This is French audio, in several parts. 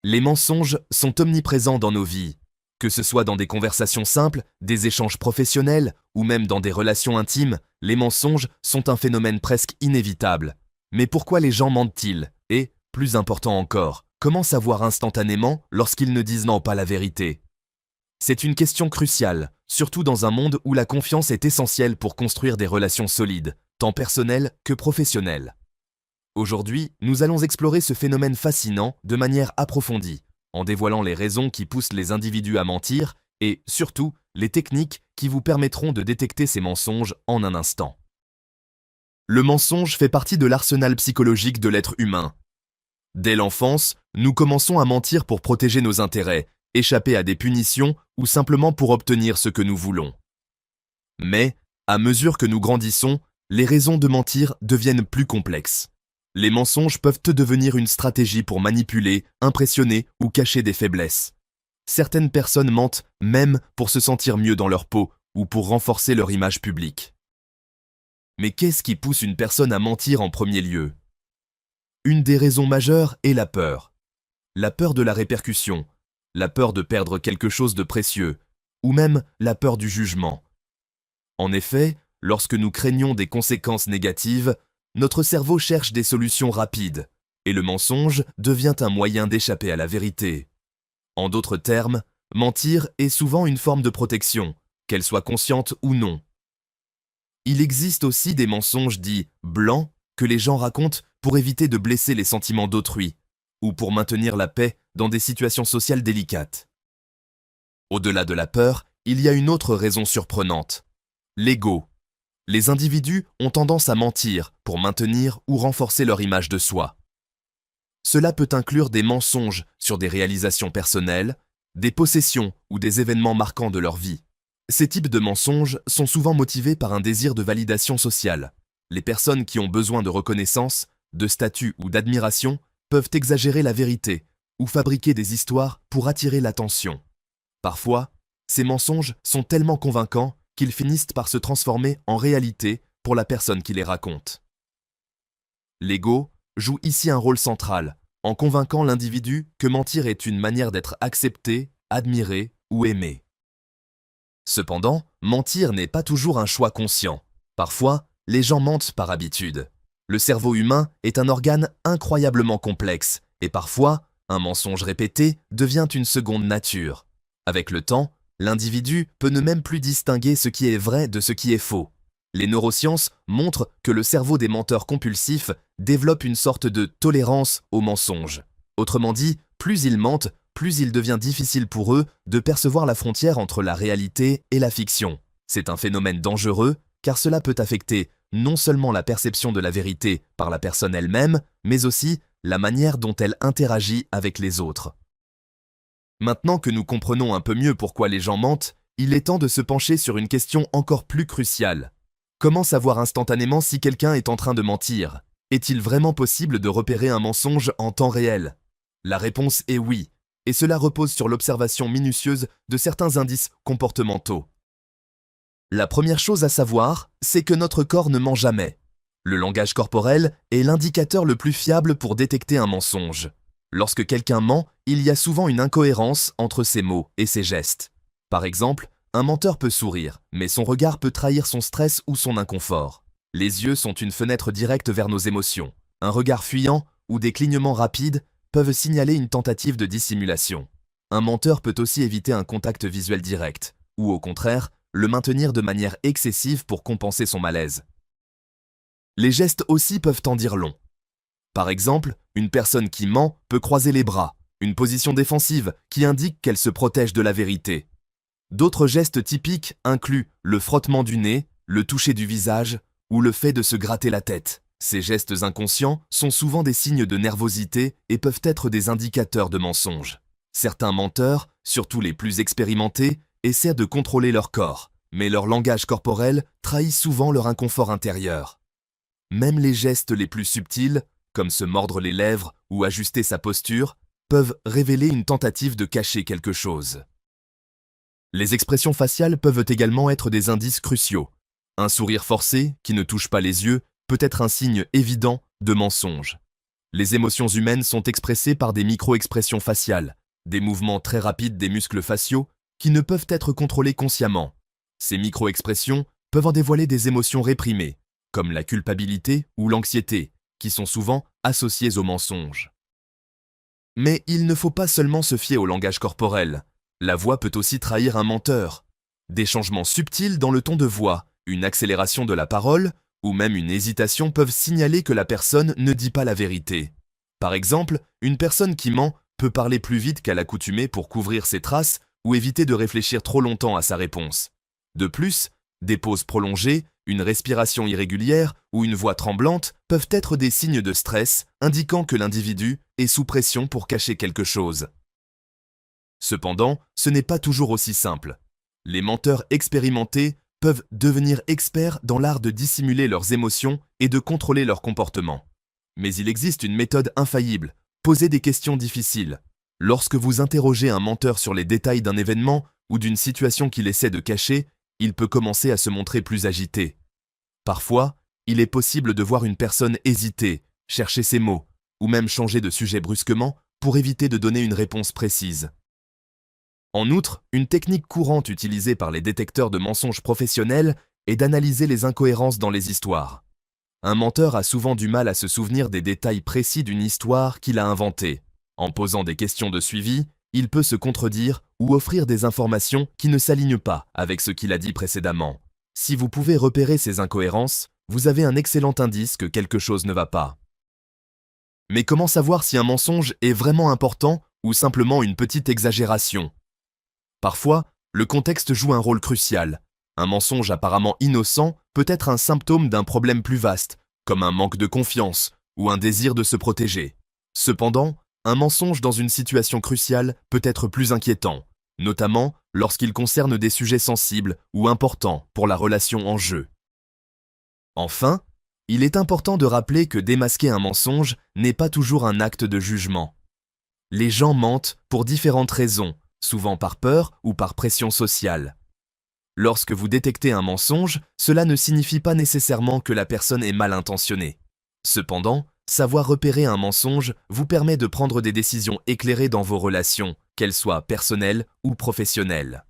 Les mensonges sont omniprésents dans nos vies, que ce soit dans des conversations simples, des échanges professionnels ou même dans des relations intimes, les mensonges sont un phénomène presque inévitable. Mais pourquoi les gens mentent-ils? Et, plus important encore, comment savoir instantanément lorsqu'ils ne disent non pas la vérité? C'est une question cruciale, surtout dans un monde où la confiance est essentielle pour construire des relations solides, tant personnelles que professionnelles. Aujourd'hui, nous allons explorer ce phénomène fascinant de manière approfondie, en dévoilant les raisons qui poussent les individus à mentir et, surtout, les techniques qui vous permettront de détecter ces mensonges en un instant. Le mensonge fait partie de l'arsenal psychologique de l'être humain. Dès l'enfance, nous commençons à mentir pour protéger nos intérêts, échapper à des punitions ou simplement pour obtenir ce que nous voulons. Mais, à mesure que nous grandissons, les raisons de mentir deviennent plus complexes. Les mensonges peuvent devenir une stratégie pour manipuler, impressionner ou cacher des faiblesses. Certaines personnes mentent même pour se sentir mieux dans leur peau ou pour renforcer leur image publique. Mais qu'est-ce qui pousse une personne à mentir en premier lieu? Une des raisons majeures est la peur. La peur de la répercussion, la peur de perdre quelque chose de précieux, ou même la peur du jugement. En effet, lorsque nous craignons des conséquences négatives, notre cerveau cherche des solutions rapides, et le mensonge devient un moyen d'échapper à la vérité. En d'autres termes, mentir est souvent une forme de protection, qu'elle soit consciente ou non. Il existe aussi des mensonges dits « blancs » que les gens racontent pour éviter de blesser les sentiments d'autrui, ou pour maintenir la paix dans des situations sociales délicates. Au-delà de la peur, il y a une autre raison surprenante, l'ego. Les individus ont tendance à mentir pour maintenir ou renforcer leur image de soi. Cela peut inclure des mensonges sur des réalisations personnelles, des possessions ou des événements marquants de leur vie. Ces types de mensonges sont souvent motivés par un désir de validation sociale. Les personnes qui ont besoin de reconnaissance, de statut ou d'admiration peuvent exagérer la vérité ou fabriquer des histoires pour attirer l'attention. Parfois, ces mensonges sont tellement convaincants qu'ils finissent par se transformer en réalité pour la personne qui les raconte. L'ego joue ici un rôle central, en convainquant l'individu que mentir est une manière d'être accepté, admiré ou aimé. Cependant, mentir n'est pas toujours un choix conscient. Parfois, les gens mentent par habitude. Le cerveau humain est un organe incroyablement complexe, et parfois, un mensonge répété devient une seconde nature. Avec le temps, l'individu peut ne même plus distinguer ce qui est vrai de ce qui est faux. Les neurosciences montrent que le cerveau des menteurs compulsifs développe une sorte de tolérance au mensonge. Autrement dit, plus ils mentent, plus il devient difficile pour eux de percevoir la frontière entre la réalité et la fiction. C'est un phénomène dangereux car cela peut affecter non seulement la perception de la vérité par la personne elle-même, mais aussi la manière dont elle interagit avec les autres. Maintenant que nous comprenons un peu mieux pourquoi les gens mentent, il est temps de se pencher sur une question encore plus cruciale. Comment savoir instantanément si quelqu'un est en train de mentir? Est-il vraiment possible de repérer un mensonge en temps réel? La réponse est oui, et cela repose sur l'observation minutieuse de certains indices comportementaux. La première chose à savoir, c'est que notre corps ne ment jamais. Le langage corporel est l'indicateur le plus fiable pour détecter un mensonge. Lorsque quelqu'un ment, il y a souvent une incohérence entre ses mots et ses gestes. Par exemple, un menteur peut sourire, mais son regard peut trahir son stress ou son inconfort. Les yeux sont une fenêtre directe vers nos émotions. Un regard fuyant ou des clignements rapides peuvent signaler une tentative de dissimulation. Un menteur peut aussi éviter un contact visuel direct, ou au contraire, le maintenir de manière excessive pour compenser son malaise. Les gestes aussi peuvent en dire long. Par exemple, une personne qui ment peut croiser les bras, une position défensive qui indique qu'elle se protège de la vérité. D'autres gestes typiques incluent le frottement du nez, le toucher du visage ou le fait de se gratter la tête. Ces gestes inconscients sont souvent des signes de nervosité et peuvent être des indicateurs de mensonges. Certains menteurs, surtout les plus expérimentés, essaient de contrôler leur corps, mais leur langage corporel trahit souvent leur inconfort intérieur. Même les gestes les plus subtils, comme se mordre les lèvres ou ajuster sa posture, peuvent révéler une tentative de cacher quelque chose. Les expressions faciales peuvent également être des indices cruciaux. Un sourire forcé, qui ne touche pas les yeux, peut être un signe évident de mensonge. Les émotions humaines sont expressées par des micro-expressions faciales, des mouvements très rapides des muscles faciaux qui ne peuvent être contrôlés consciemment. Ces micro-expressions peuvent en dévoiler des émotions réprimées, comme la culpabilité ou l'anxiété, qui sont souvent associées au mensonge. Mais il ne faut pas seulement se fier au langage corporel. La voix peut aussi trahir un menteur. Des changements subtils dans le ton de voix, une accélération de la parole, ou même une hésitation peuvent signaler que la personne ne dit pas la vérité. Par exemple, une personne qui ment peut parler plus vite qu'à l'accoutumée pour couvrir ses traces ou éviter de réfléchir trop longtemps à sa réponse. De plus, des pauses prolongées, une respiration irrégulière ou une voix tremblante peuvent être des signes de stress indiquant que l'individu est sous pression pour cacher quelque chose. Cependant, ce n'est pas toujours aussi simple. Les menteurs expérimentés peuvent devenir experts dans l'art de dissimuler leurs émotions et de contrôler leur comportement. Mais il existe une méthode infaillible, poser des questions difficiles. Lorsque vous interrogez un menteur sur les détails d'un événement ou d'une situation qu'il essaie de cacher, il peut commencer à se montrer plus agité. Parfois, il est possible de voir une personne hésiter, chercher ses mots, ou même changer de sujet brusquement pour éviter de donner une réponse précise. En outre, une technique courante utilisée par les détecteurs de mensonges professionnels est d'analyser les incohérences dans les histoires. Un menteur a souvent du mal à se souvenir des détails précis d'une histoire qu'il a inventée. En posant des questions de suivi, il peut se contredire ou offrir des informations qui ne s'alignent pas avec ce qu'il a dit précédemment. Si vous pouvez repérer ces incohérences, vous avez un excellent indice que quelque chose ne va pas. Mais comment savoir si un mensonge est vraiment important ou simplement une petite exagération ? Parfois, le contexte joue un rôle crucial. Un mensonge apparemment innocent peut être un symptôme d'un problème plus vaste, comme un manque de confiance ou un désir de se protéger. Cependant, un mensonge dans une situation cruciale peut être plus inquiétant, notamment lorsqu'il concerne des sujets sensibles ou importants pour la relation en jeu. Enfin, il est important de rappeler que démasquer un mensonge n'est pas toujours un acte de jugement. Les gens mentent pour différentes raisons, souvent par peur ou par pression sociale. Lorsque vous détectez un mensonge, cela ne signifie pas nécessairement que la personne est mal intentionnée. Cependant, savoir repérer un mensonge vous permet de prendre des décisions éclairées dans vos relations, qu'elles soient personnelles ou professionnelles.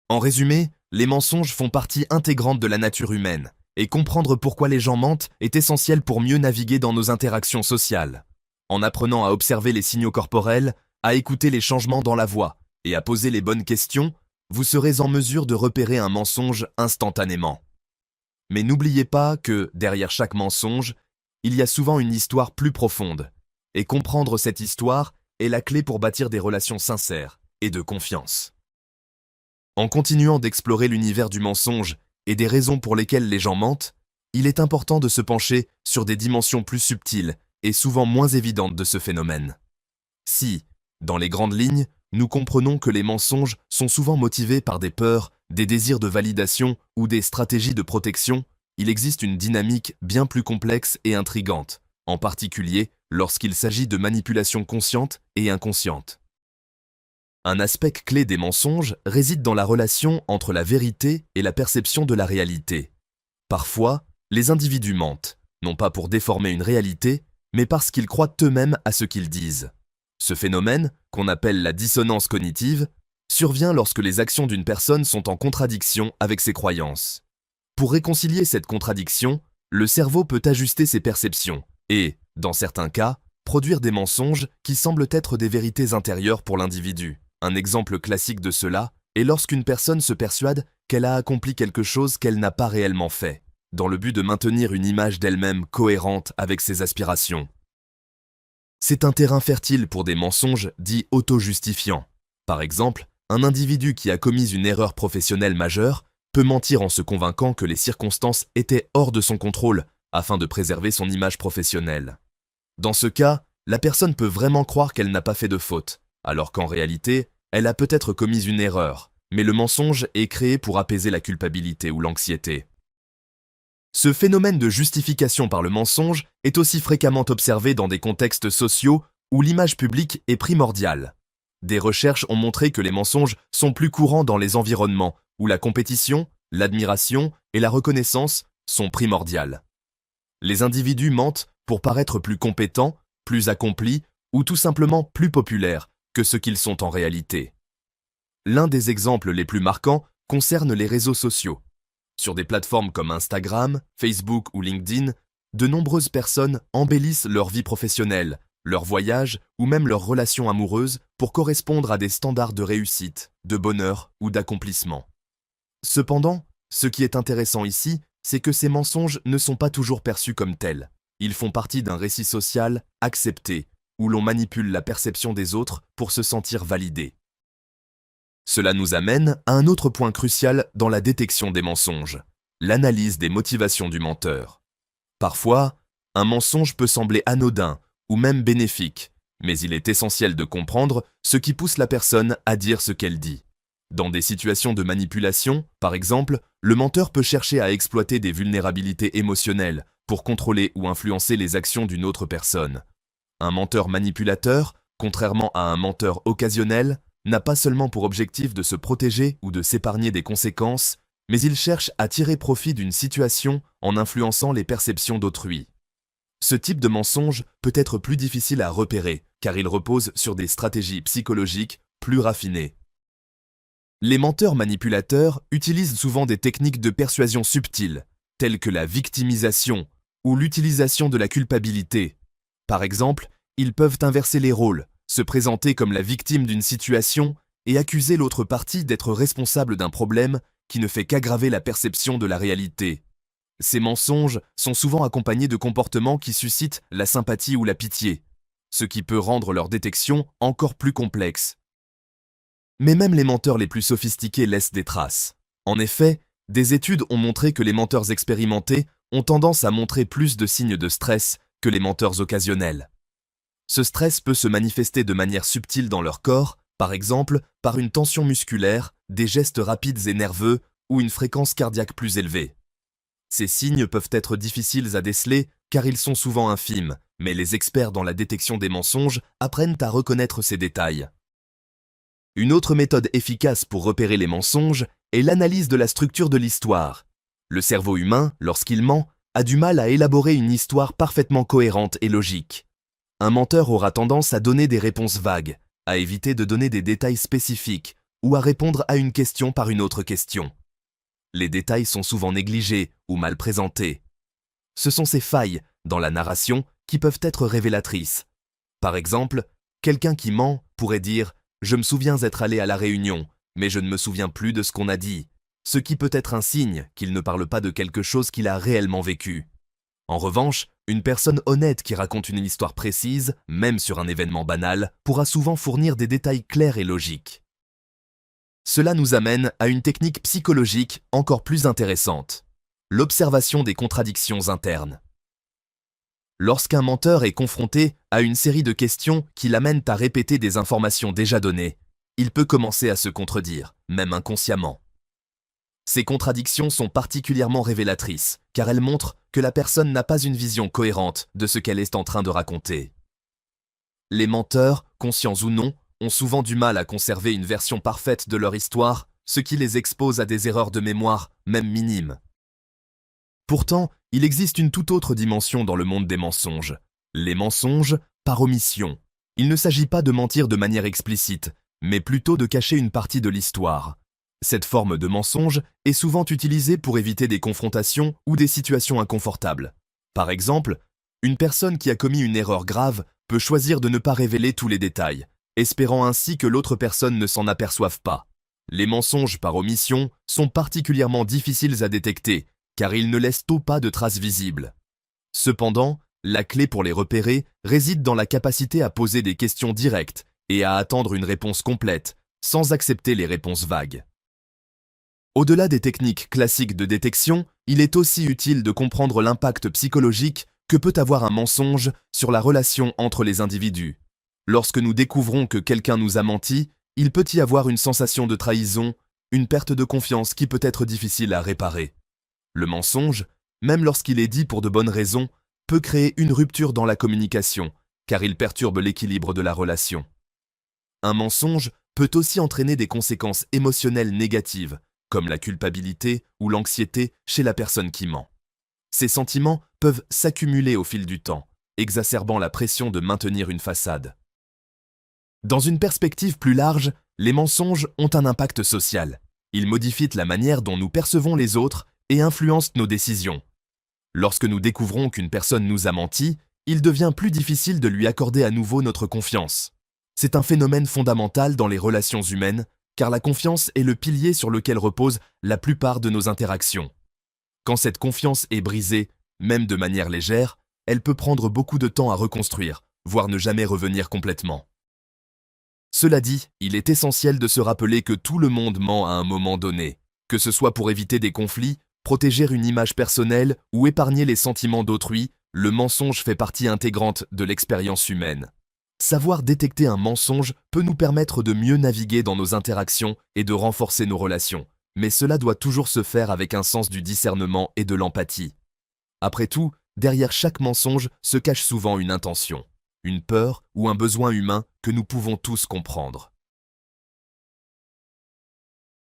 En résumé, les mensonges font partie intégrante de la nature humaine, et comprendre pourquoi les gens mentent est essentiel pour mieux naviguer dans nos interactions sociales. En apprenant à observer les signaux corporels, à écouter les changements dans la voix et à poser les bonnes questions, vous serez en mesure de repérer un mensonge instantanément. Mais n'oubliez pas que, derrière chaque mensonge, il y a souvent une histoire plus profonde, et comprendre cette histoire est la clé pour bâtir des relations sincères et de confiance. En continuant d'explorer l'univers du mensonge et des raisons pour lesquelles les gens mentent, il est important de se pencher sur des dimensions plus subtiles et souvent moins évidentes de ce phénomène. Si, dans les grandes lignes, nous comprenons que les mensonges sont souvent motivés par des peurs, des désirs de validation ou des stratégies de protection, il existe une dynamique bien plus complexe et intrigante, en particulier lorsqu'il s'agit de manipulation consciente et inconsciente. Un aspect clé des mensonges réside dans la relation entre la vérité et la perception de la réalité. Parfois, les individus mentent, non pas pour déformer une réalité, mais parce qu'ils croient eux-mêmes à ce qu'ils disent. Ce phénomène, qu'on appelle la dissonance cognitive, survient lorsque les actions d'une personne sont en contradiction avec ses croyances. Pour réconcilier cette contradiction, le cerveau peut ajuster ses perceptions et, dans certains cas, produire des mensonges qui semblent être des vérités intérieures pour l'individu. Un exemple classique de cela est lorsqu'une personne se persuade qu'elle a accompli quelque chose qu'elle n'a pas réellement fait, dans le but de maintenir une image d'elle-même cohérente avec ses aspirations. C'est un terrain fertile pour des mensonges dits auto-justifiants. Par exemple, un individu qui a commis une erreur professionnelle majeure peut mentir en se convainquant que les circonstances étaient hors de son contrôle afin de préserver son image professionnelle. Dans ce cas, la personne peut vraiment croire qu'elle n'a pas fait de faute, alors qu'en réalité, elle a peut-être commis une erreur, mais le mensonge est créé pour apaiser la culpabilité ou l'anxiété. Ce phénomène de justification par le mensonge est aussi fréquemment observé dans des contextes sociaux où l'image publique est primordiale. Des recherches ont montré que les mensonges sont plus courants dans les environnements où la compétition, l'admiration et la reconnaissance sont primordiales. Les individus mentent pour paraître plus compétents, plus accomplis ou tout simplement plus populaires que ce qu'ils sont en réalité. L'un des exemples les plus marquants concerne les réseaux sociaux. Sur des plateformes comme Instagram, Facebook ou LinkedIn, de nombreuses personnes embellissent leur vie professionnelle, leurs voyages ou même leurs relations amoureuses pour correspondre à des standards de réussite, de bonheur ou d'accomplissement. Cependant, ce qui est intéressant ici, c'est que ces mensonges ne sont pas toujours perçus comme tels. Ils font partie d'un récit social accepté, où l'on manipule la perception des autres pour se sentir validé. Cela nous amène à un autre point crucial dans la détection des mensonges, l'analyse des motivations du menteur. Parfois, un mensonge peut sembler anodin ou même bénéfique, mais il est essentiel de comprendre ce qui pousse la personne à dire ce qu'elle dit. Dans des situations de manipulation, par exemple, le menteur peut chercher à exploiter des vulnérabilités émotionnelles pour contrôler ou influencer les actions d'une autre personne. Un menteur manipulateur, contrairement à un menteur occasionnel, n'a pas seulement pour objectif de se protéger ou de s'épargner des conséquences, mais il cherche à tirer profit d'une situation en influençant les perceptions d'autrui. Ce type de mensonge peut être plus difficile à repérer, car il repose sur des stratégies psychologiques plus raffinées. Les menteurs manipulateurs utilisent souvent des techniques de persuasion subtiles, telles que la victimisation ou l'utilisation de la culpabilité. Par exemple, ils peuvent inverser les rôles, se présenter comme la victime d'une situation et accuser l'autre partie d'être responsable d'un problème qui ne fait qu'aggraver la perception de la réalité. Ces mensonges sont souvent accompagnés de comportements qui suscitent la sympathie ou la pitié, ce qui peut rendre leur détection encore plus complexe. Mais même les menteurs les plus sophistiqués laissent des traces. En effet, des études ont montré que les menteurs expérimentés ont tendance à montrer plus de signes de stress que les menteurs occasionnels. Ce stress peut se manifester de manière subtile dans leur corps, par exemple par une tension musculaire, des gestes rapides et nerveux ou une fréquence cardiaque plus élevée. Ces signes peuvent être difficiles à déceler car ils sont souvent infimes, mais les experts dans la détection des mensonges apprennent à reconnaître ces détails. Une autre méthode efficace pour repérer les mensonges est l'analyse de la structure de l'histoire. Le cerveau humain, lorsqu'il ment, a du mal à élaborer une histoire parfaitement cohérente et logique. Un menteur aura tendance à donner des réponses vagues, à éviter de donner des détails spécifiques ou à répondre à une question par une autre question. Les détails sont souvent négligés ou mal présentés. Ce sont ces failles dans la narration qui peuvent être révélatrices. Par exemple, quelqu'un qui ment pourrait dire « Je me souviens être allé à la réunion, mais je ne me souviens plus de ce qu'on a dit », ce qui peut être un signe qu'il ne parle pas de quelque chose qu'il a réellement vécu. En revanche, une personne honnête qui raconte une histoire précise, même sur un événement banal, pourra souvent fournir des détails clairs et logiques. Cela nous amène à une technique psychologique encore plus intéressante, l'observation des contradictions internes. Lorsqu'un menteur est confronté à une série de questions qui l'amènent à répéter des informations déjà données, il peut commencer à se contredire, même inconsciemment. Ces contradictions sont particulièrement révélatrices, car elles montrent que la personne n'a pas une vision cohérente de ce qu'elle est en train de raconter. Les menteurs, conscients ou non, ont souvent du mal à conserver une version parfaite de leur histoire, ce qui les expose à des erreurs de mémoire, même minimes. Pourtant, il existe une toute autre dimension dans le monde des mensonges. Les mensonges par omission. Il ne s'agit pas de mentir de manière explicite, mais plutôt de cacher une partie de l'histoire. Cette forme de mensonge est souvent utilisée pour éviter des confrontations ou des situations inconfortables. Par exemple, une personne qui a commis une erreur grave peut choisir de ne pas révéler tous les détails, espérant ainsi que l'autre personne ne s'en aperçoive pas. Les mensonges par omission sont particulièrement difficiles à détecter, car ils ne laissent tôt pas de traces visibles. Cependant, la clé pour les repérer réside dans la capacité à poser des questions directes et à attendre une réponse complète, sans accepter les réponses vagues. Au-delà des techniques classiques de détection, il est aussi utile de comprendre l'impact psychologique que peut avoir un mensonge sur la relation entre les individus. Lorsque nous découvrons que quelqu'un nous a menti, il peut y avoir une sensation de trahison, une perte de confiance qui peut être difficile à réparer. Le mensonge, même lorsqu'il est dit pour de bonnes raisons, peut créer une rupture dans la communication, car il perturbe l'équilibre de la relation. Un mensonge peut aussi entraîner des conséquences émotionnelles négatives, comme la culpabilité ou l'anxiété chez la personne qui ment. Ces sentiments peuvent s'accumuler au fil du temps, exacerbant la pression de maintenir une façade. Dans une perspective plus large, les mensonges ont un impact social. Ils modifient la manière dont nous percevons les autres et influencent nos décisions. Lorsque nous découvrons qu'une personne nous a menti, il devient plus difficile de lui accorder à nouveau notre confiance. C'est un phénomène fondamental dans les relations humaines, car la confiance est le pilier sur lequel reposent la plupart de nos interactions. Quand cette confiance est brisée, même de manière légère, elle peut prendre beaucoup de temps à reconstruire, voire ne jamais revenir complètement. Cela dit, il est essentiel de se rappeler que tout le monde ment à un moment donné, que ce soit pour éviter des conflits, protéger une image personnelle ou épargner les sentiments d'autrui, le mensonge fait partie intégrante de l'expérience humaine. Savoir détecter un mensonge peut nous permettre de mieux naviguer dans nos interactions et de renforcer nos relations, mais cela doit toujours se faire avec un sens du discernement et de l'empathie. Après tout, derrière chaque mensonge se cache souvent une intention, une peur ou un besoin humain que nous pouvons tous comprendre.